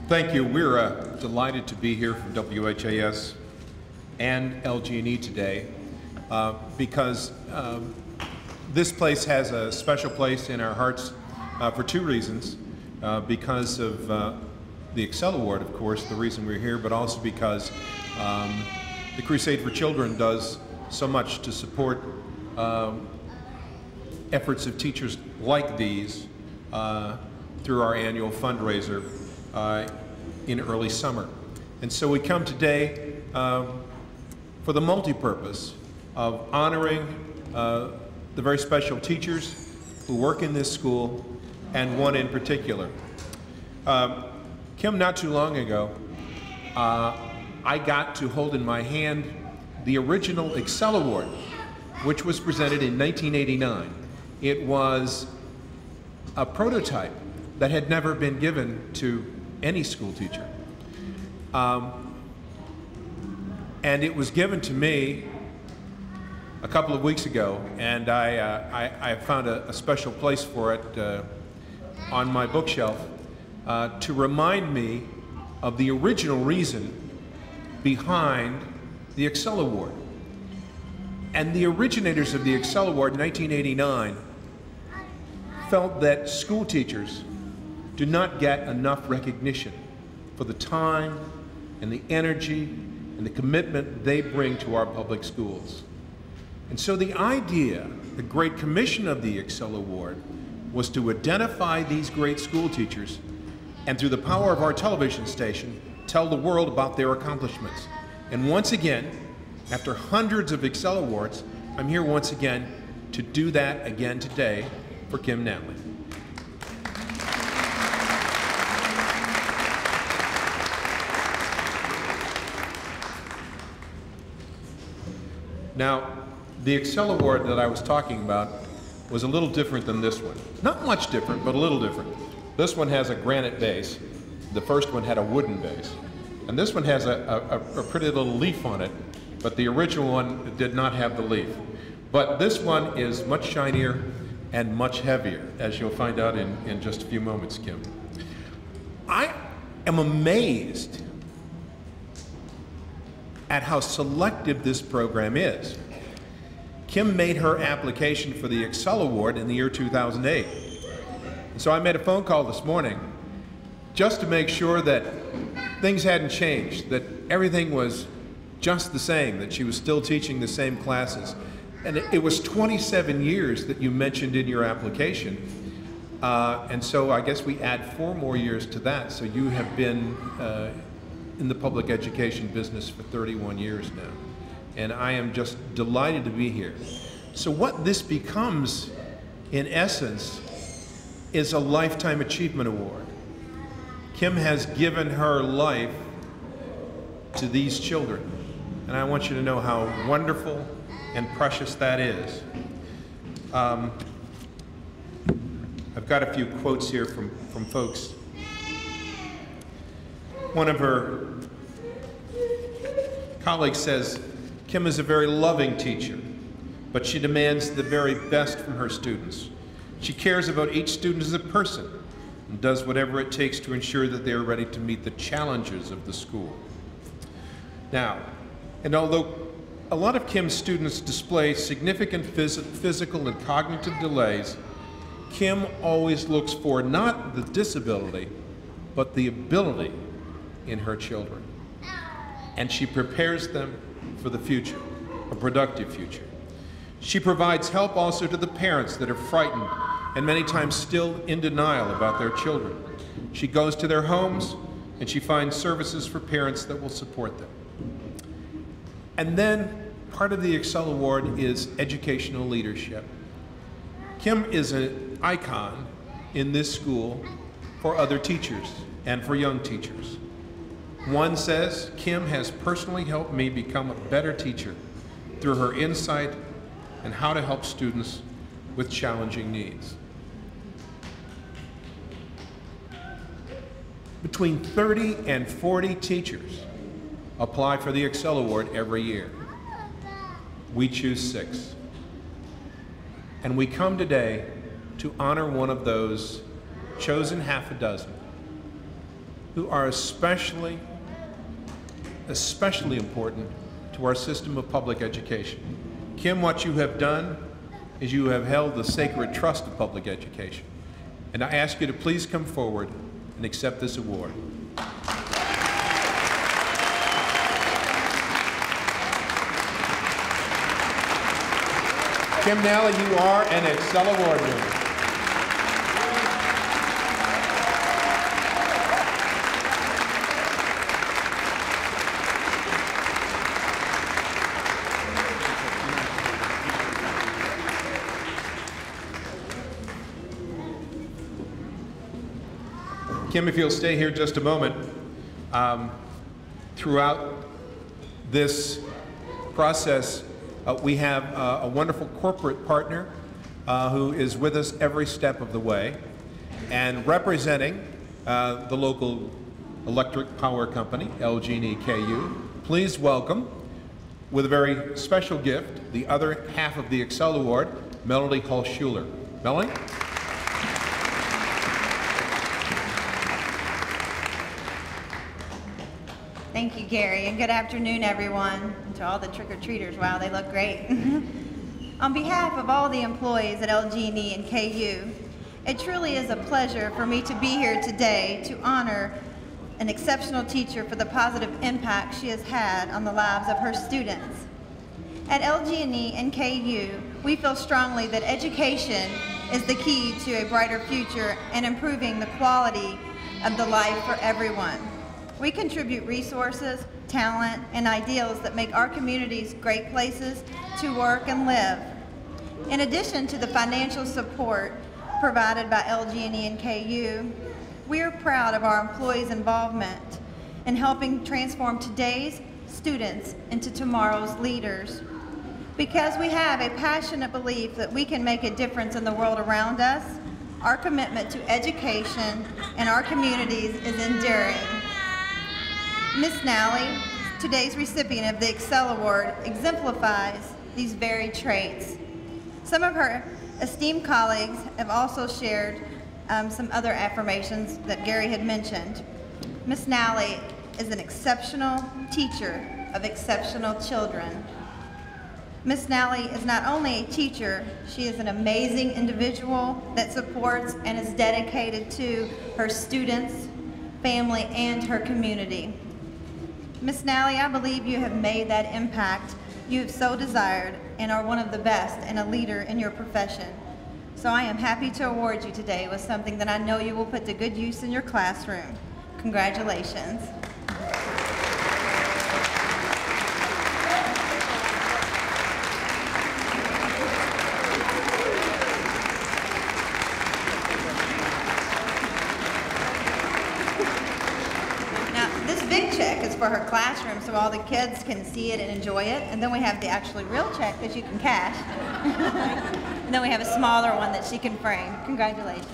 Thank you. We're delighted to be here from WHAS and LG&E today because this place has a special place in our hearts for two reasons. Because of the ExCel Award, of course, the reason we're here, but also because the Crusade for Children does so much to support efforts of teachers like these through our annual fundraiser in early summer. And so we come today for the multi-purpose of honoring the very special teachers who work in this school, and one in particular. Kim, not too long ago, I got to hold in my hand the original ExCel Award, which was presented in 1989. It was a prototype that had never been given to any school teacher. And it was given to me a couple of weeks ago, and I found a special place for it on my bookshelf to remind me of the original reason behind the ExCel Award. And the originators of the ExCel Award in 1989 felt that school teachers do not get enough recognition for the time and the energy and the commitment they bring to our public schools. And so the idea, the great commission of the ExCel Award, was to identify these great school teachers and through the power of our television station, tell the world about their accomplishments. And once again, after hundreds of ExCel Awards, I'm here once again to do that again today for Kim Nally. Now, the ExCel Award that I was talking about was a little different than this one. Not much different, but a little different. This one has a granite base. The first one had a wooden base. And this one has a pretty little leaf on it, but the original one did not have the leaf. But this one is much shinier and much heavier, as you'll find out in just a few moments, Kim. I am amazed at how selective this program is. Kim made her application for the ExCel Award in the year 2008. And so I made a phone call this morning just to make sure that things hadn't changed, that everything was just the same, that she was still teaching the same classes. And it was 27 years that you mentioned in your application. And so I guess we add 4 more years to that. So you have been in the public education business for 31 years now. And I am just delighted to be here. So what this becomes, in essence, is a Lifetime Achievement Award. Kim has given her life to these children. And I want you to know how wonderful and precious that is. I've got a few quotes here from folks. One of her colleagues says, Kim is a very loving teacher, but she demands the very best from her students. She cares about each student as a person and does whatever it takes to ensure that they are ready to meet the challenges of the school. Now, and although a lot of Kim's students display significant physical and cognitive delays, Kim always looks for not the disability, but the ability in her children. And she prepares them for the future, a productive future. She provides help also to the parents that are frightened and many times still in denial about their children. She goes to their homes and she finds services for parents that will support them. And then part of the ExCel Award is educational leadership. Kim is an icon in this school for other teachers and for young teachers. One says, Kim has personally helped me become a better teacher through her insight and how to help students with challenging needs. Between 30 and 40 teachers apply for the ExCel Award every year. We choose 6. And we come today to honor one of those chosen half a dozen who are especially important to our system of public education. Kim, what you have done is you have held the sacred trust of public education. And I ask you to please come forward and accept this award. Kim Nally, you are an ExCel Award winner. Kim, if you'll stay here just a moment, throughout this process, we have a wonderful corporate partner who is with us every step of the way, and representing the local electric power company, LG&E KU. Please welcome, with a very special gift, the other half of the ExCel Award, Melody Hall-Schuler. Melody? Thank you, Gary, and good afternoon, everyone. And to all the trick-or-treaters, wow, they look great. On behalf of all the employees at LG&E and KU, it truly is a pleasure for me to be here today to honor an exceptional teacher for the positive impact she has had on the lives of her students. At LG&E and KU, we feel strongly that education is the key to a brighter future and improving the quality of the life for everyone. We contribute resources, talent, and ideals that make our communities great places to work and live. In addition to the financial support provided by LG&E and KU, we are proud of our employees' involvement in helping transform today's students into tomorrow's leaders. Because we have a passionate belief that we can make a difference in the world around us, our commitment to education and our communities is enduring. Ms. Nally, today's recipient of the ExCel Award, exemplifies these very traits. Some of her esteemed colleagues have also shared some other affirmations that Gary had mentioned. Ms. Nally is an exceptional teacher of exceptional children. Ms. Nally is not only a teacher, she is an amazing individual that supports and is dedicated to her students, family, and her community. Ms. Nally, I believe you have made that impact you have so desired and are one of the best and a leader in your profession. So I am happy to award you today with something that I know you will put to good use in your classroom. Congratulations. For her classroom so all the kids can see it and enjoy it. And then we have the actually real check that you can cash. And then we have a smaller one that she can frame. Congratulations.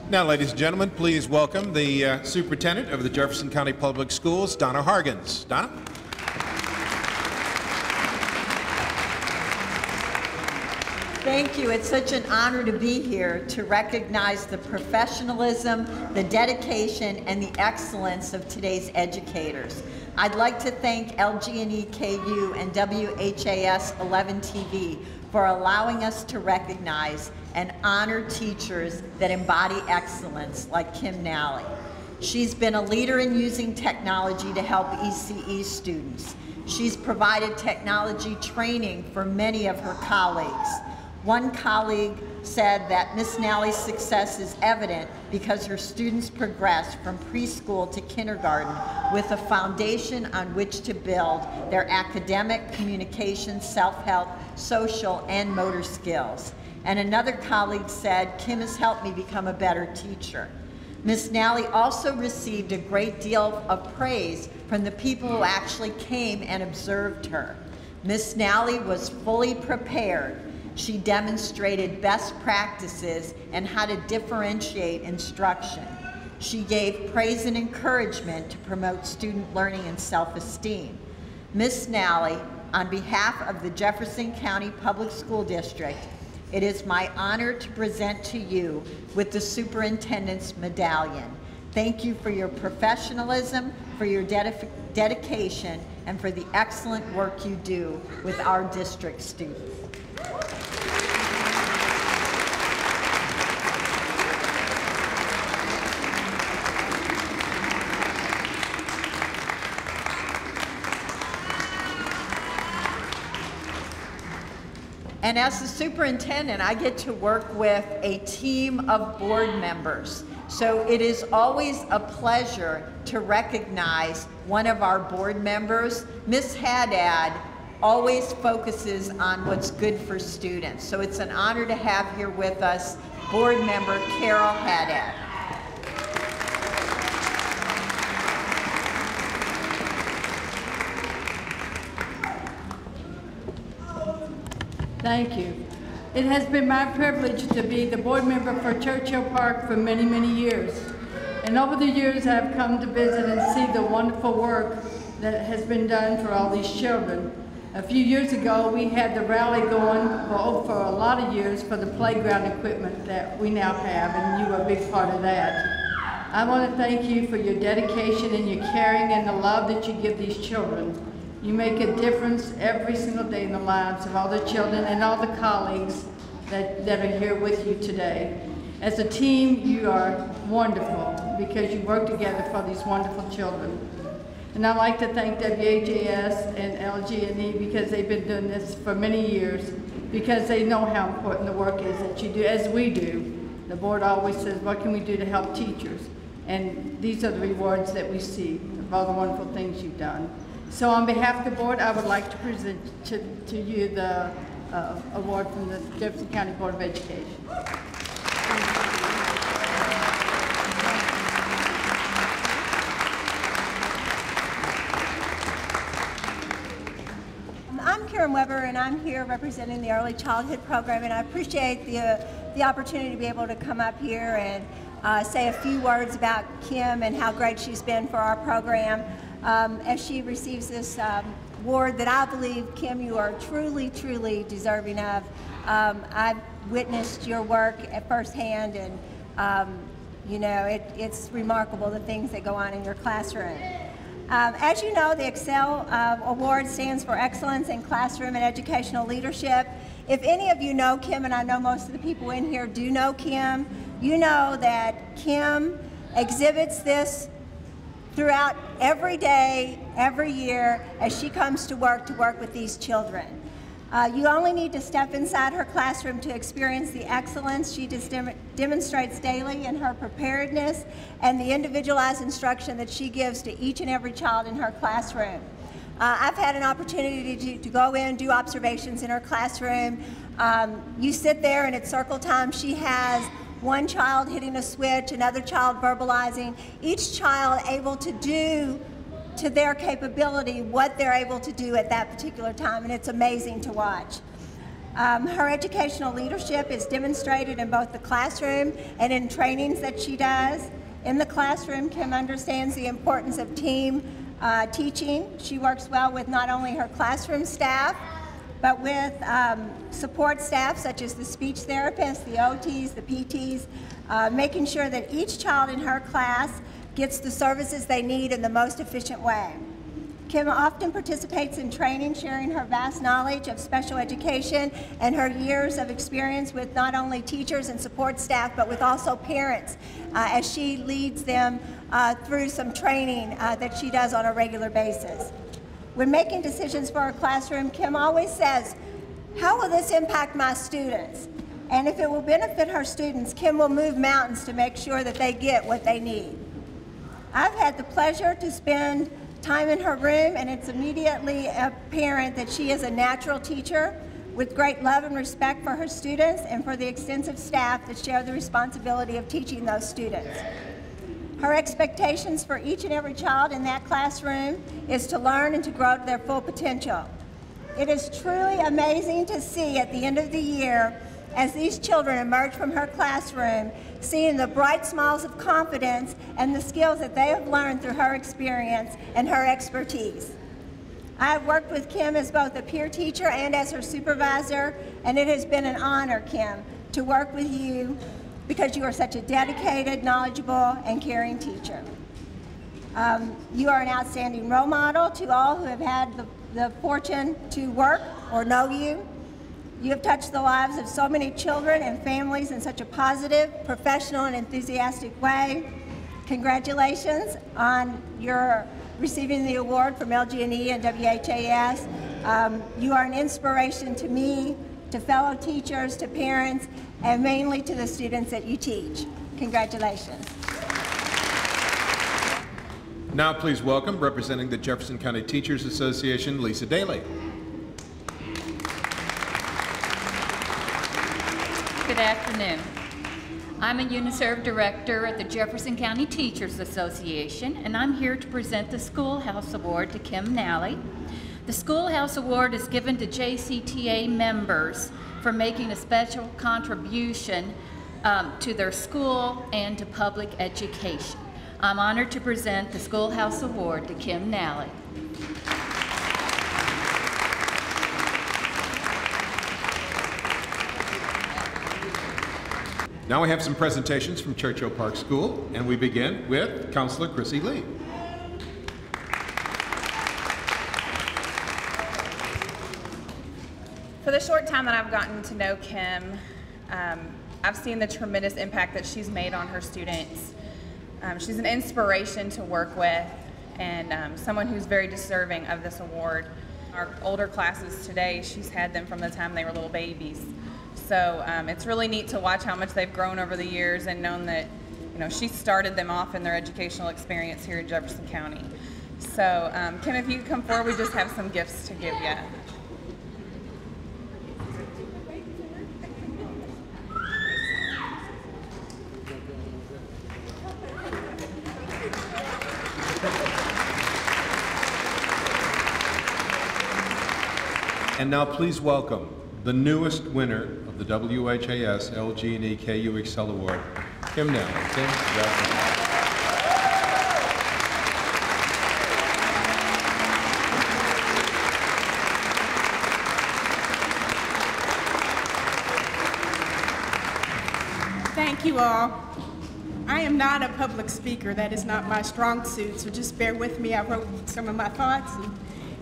Now, ladies and gentlemen, please welcome the Superintendent of the Jefferson County Public Schools, Donna Hargens. Donna? Thank you. It's such an honor to be here to recognize the professionalism, the dedication, and the excellence of today's educators. I'd like to thank LG&E KU and WHAS 11 TV for allowing us to recognize and honor teachers that embody excellence like Kim Nally. She's been a leader in using technology to help ECE students. She's provided technology training for many of her colleagues. One colleague said that Ms. Nally's success is evident because her students progress from preschool to kindergarten with a foundation on which to build their academic, communication, self-help, social, and motor skills. And another colleague said, Kim has helped me become a better teacher. Ms. Nally also received a great deal of praise from the people who actually came and observed her. Ms. Nally was fully prepared. She demonstrated best practices and how to differentiate instruction. She gave praise and encouragement to promote student learning and self-esteem. Ms. Nally, on behalf of the Jefferson County Public School District, it is my honor to present to you with the Superintendent's Medallion. Thank you for your professionalism, for your dedication, and for the excellent work you do with our district students. And as the superintendent, I get to work with a team of board members. So it is always a pleasure to recognize one of our board members. Ms. Haddad always focuses on what's good for students. So it's an honor to have here with us board member Carol Haddad. Thank you. It has been my privilege to be the board member for Churchill Park for many, many years. And over the years, I've come to visit and see the wonderful work that has been done for all these children. A few years ago, we had the rally going for a lot of years for the playground equipment that we now have, and you were a big part of that. I want to thank you for your dedication and your caring and the love that you give these children. You make a difference every single day in the lives of all the children and all the colleagues that are here with you today. As a team, you are wonderful because you work together for these wonderful children. And I'd like to thank WHAS and LG&E because they've been doing this for many years, because they know how important the work is that you do, as we do. The board always says, what can we do to help teachers? And these are the rewards that we see of all the wonderful things you've done. So on behalf of the board, I would like to present to you the award from the Jefferson County Board of Education. I'm Karen Weber, and I'm here representing the Early Childhood Program, and I appreciate the opportunity to be able to come up here and say a few words about Kim and how great she's been for our program. As she receives this award that I believe, Kim, you are truly, truly deserving of. I've witnessed your work at firsthand, and you know, it's remarkable the things that go on in your classroom. As you know, the ExCel Award stands for Excellence in Classroom and Educational Leadership. If any of you know Kim, and I know most of the people in here do know Kim, you know that Kim exhibits this throughout every day, every year, as she comes to work with these children. You only need to step inside her classroom to experience the excellence she demonstrates daily in her preparedness and the individualized instruction that she gives to each and every child in her classroom. I've had an opportunity to go in, do observations in her classroom. You sit there and at circle time she has one child hitting a switch, another child verbalizing, each child able to do to their capability what they're able to do at that particular time, and it's amazing to watch. Her educational leadership is demonstrated in both the classroom and in trainings that she does. In the classroom, Kim understands the importance of team teaching. She works well with not only her classroom staff, but with support staff such as the speech therapists, the OTs, the PTs, making sure that each child in her class gets the services they need in the most efficient way. Kim often participates in training, sharing her vast knowledge of special education and her years of experience with not only teachers and support staff, but with also parents, as she leads them through some training that she does on a regular basis. When making decisions for her classroom, Kim always says, how will this impact my students? And if it will benefit her students, Kim will move mountains to make sure that they get what they need. I've had the pleasure to spend time in her room, and it's immediately apparent that she is a natural teacher with great love and respect for her students and for the extensive staff that share the responsibility of teaching those students. Her expectations for each and every child in that classroom is to learn and to grow to their full potential. It is truly amazing to see at the end of the year, as these children emerge from her classroom, seeing the bright smiles of confidence and the skills that they have learned through her experience and her expertise. I have worked with Kim as both a peer teacher and as her supervisor, and it has been an honor, Kim, to work with you because you are such a dedicated, knowledgeable, and caring teacher. You are an outstanding role model to all who have had the fortune to work or know you. You have touched the lives of so many children and families in such a positive, professional, and enthusiastic way. Congratulations on your receiving the award from LG&E and WHAS. You are an inspiration to me, to fellow teachers, to parents, and mainly to the students that you teach. Congratulations. Now please welcome, representing the Jefferson County Teachers Association, Lisa Daly. Good afternoon. I'm a UNISERV director at the Jefferson County Teachers Association, and I'm here to present the Schoolhouse Award to Kim Nally. The Schoolhouse Award is given to JCTA members for making a special contribution to their school and to public education. I'm honored to present the Schoolhouse Award to Kim Nally. Now we have some presentations from Churchill Park School, and we begin with Counselor Chrissy Lee. For the short time that I've gotten to know Kim, I've seen the tremendous impact that she's made on her students. She's an inspiration to work with and someone who's very deserving of this award. Our older classes today, she's had them from the time they were little babies. So it's really neat to watch how much they've grown over the years and known that, you know, she started them off in their educational experience here in Jefferson County. So Kim, if you could come forward, we just have some gifts to give you. And now please welcome the newest winner of the WHAS LG&E KU ExCel Award, Kim Nally. Kim, Thank you all. I am not a public speaker. That is not my strong suit, so just bear with me. I wrote some of my thoughts, and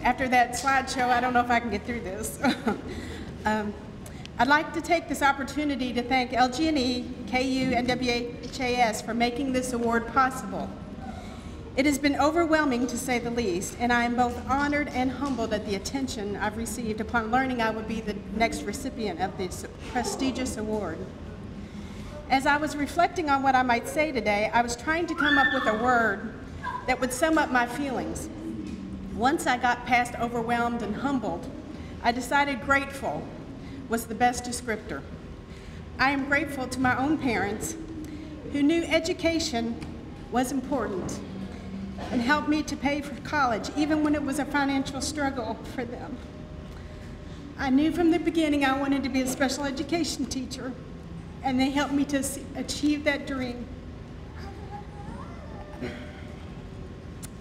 after that slideshow, I don't know if I can get through this. I'd like to take this opportunity to thank LG&E, KU, and WHAS for making this award possible. It has been overwhelming, to say the least, and I am both honored and humbled at the attention I've received upon learning I would be the next recipient of this prestigious award. As I was reflecting on what I might say today, I was trying to come up with a word that would sum up my feelings. Once I got past overwhelmed and humbled, I decided grateful was the best descriptor. I am grateful to my own parents who knew education was important and helped me to pay for college even when it was a financial struggle for them. I knew from the beginning I wanted to be a special education teacher, and they helped me to achieve that dream.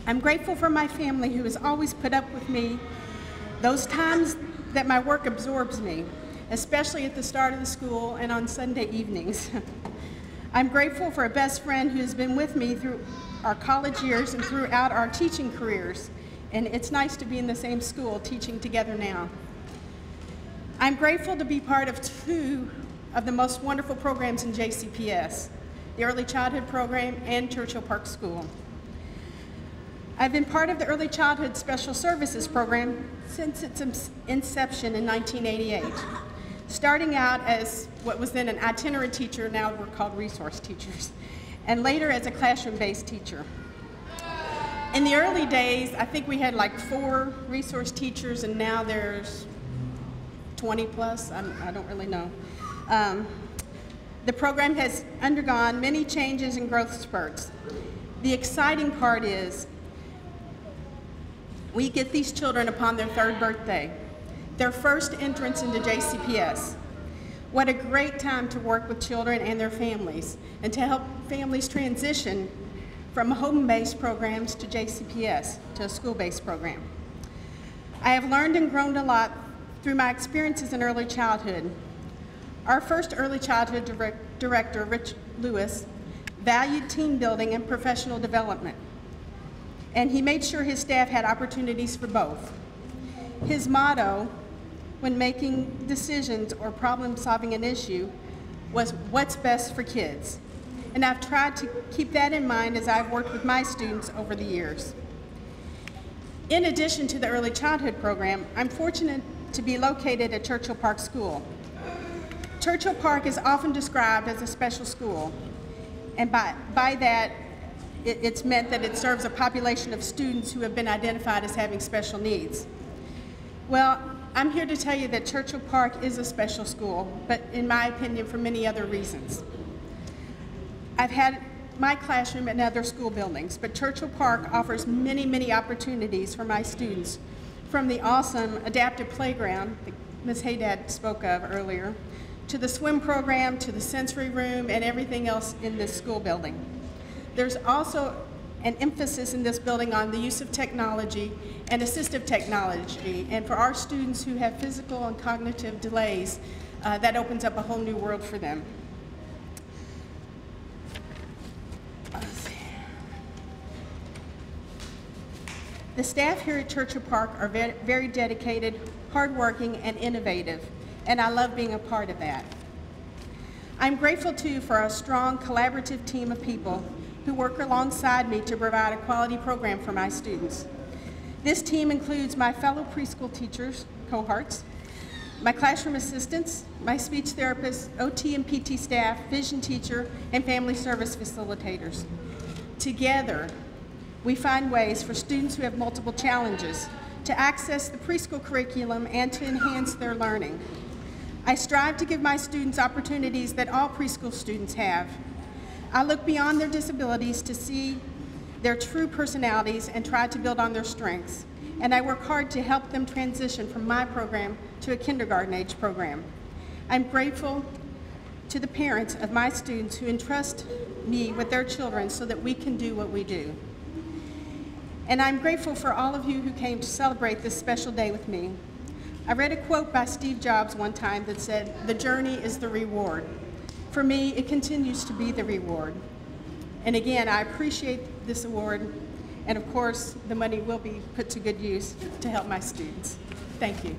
I'm grateful for my family who has always put up with me those times that my work absorbs me, especially at the start of the school and on Sunday evenings. I'm grateful for a best friend who has been with me through our college years and throughout our teaching careers, and it's nice to be in the same school teaching together now. I'm grateful to be part of two of the most wonderful programs in JCPS, the Early Childhood Program and Churchill Park School. I've been part of the Early Childhood Special Services Program since its inception in 1988, starting out as what was then an itinerant teacher, now we're called resource teachers, and later as a classroom-based teacher. In the early days, I think we had like 4 resource teachers, and now there's 20 plus, I don't really know. The program has undergone many changes and growth spurts. The exciting part is we get these children upon their 3rd birthday, their first entrance into JCPS. What a great time to work with children and their families and to help families transition from home-based programs to JCPS, to a school-based program. I have learned and grown a lot through my experiences in early childhood. Our first early childhood director, Rich Lewis, valued team building and professional development, and he made sure his staff had opportunities for both. His motto when making decisions or problem solving an issue was what's best for kids. And I've tried to keep that in mind as I've worked with my students over the years. In addition to the early childhood program, I'm fortunate to be located at Churchill Park School. Churchill Park is often described as a special school, and by that, it's meant that it serves a population of students who have been identified as having special needs. Well, I'm here to tell you that Churchill Park is a special school, but in my opinion, for many other reasons. I've had my classroom in other school buildings, but Churchill Park offers many, many opportunities for my students, from the awesome adaptive playground that Ms. Haydad spoke of earlier, to the swim program, to the sensory room, and everything else in this school building. There's also an emphasis in this building on the use of technology and assistive technology, and for our students who have physical and cognitive delays, that opens up a whole new world for them. The staff here at Churchill Park are very dedicated, hardworking, and innovative, and I love being a part of that. I'm grateful too for our strong collaborative team of people who work alongside me to provide a quality program for my students. This team includes my fellow preschool teachers, cohorts, my classroom assistants, my speech therapists, OT and PT staff, vision teacher, and family service facilitators. Together, we find ways for students who have multiple challenges to access the preschool curriculum and to enhance their learning. I strive to give my students opportunities that all preschool students have. I look beyond their disabilities to see their true personalities and try to build on their strengths. And I work hard to help them transition from my program to a kindergarten age program. I'm grateful to the parents of my students who entrust me with their children so that we can do what we do. And I'm grateful for all of you who came to celebrate this special day with me. I read a quote by Steve Jobs one time that said, "The journey is the reward." For me, it continues to be the reward. And again, I appreciate this award, and of course, the money will be put to good use to help my students. Thank you.